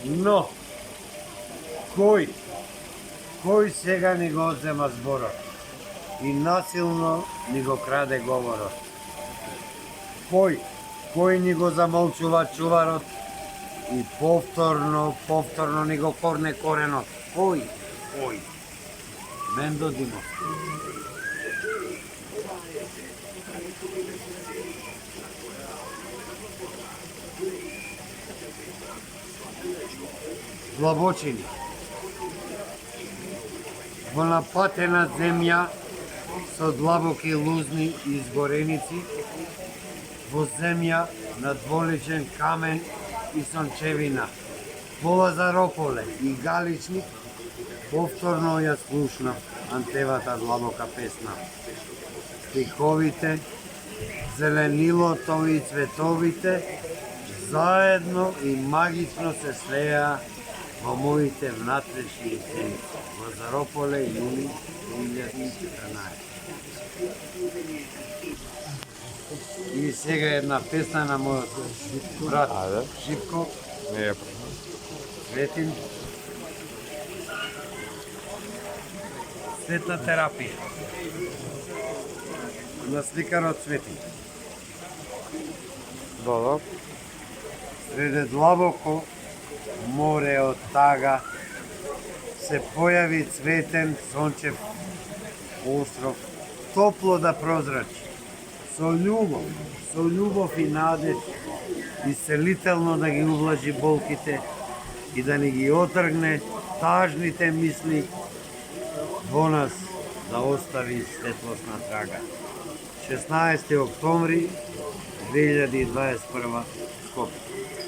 Но, кој сега ни го одзема зборот и насилно ни го краде говорот? Кој ни го замолчува чуварот и повторно ни го корне коренот? Кој? Мендо Димов. Длабочини. Во напатена земја со длабоки лузни и изгореници, во земја на дволичен камен и сончевина, во Лазарополе и Галичник, повторно ја слушнав Антевата длабока песна. Стиховите, зеленилото и цветовите, заедно и магично се слеа во моите внатрешни сценици. Лазарополе, јуни 2014. И сега една песна на мојот брат Живко. Не ја прашам. Светин. Светна терапија. На сликарот Светин. Да. Среде длабоко море од тага се појави цветен сончев остров, топло да прозрачи, со љубов и надеж, исцелително да ги увлажи болките и да ни ги отргне тажните мисли, во нас да остави светлосна трага. 16 октомври 2021 Скопје.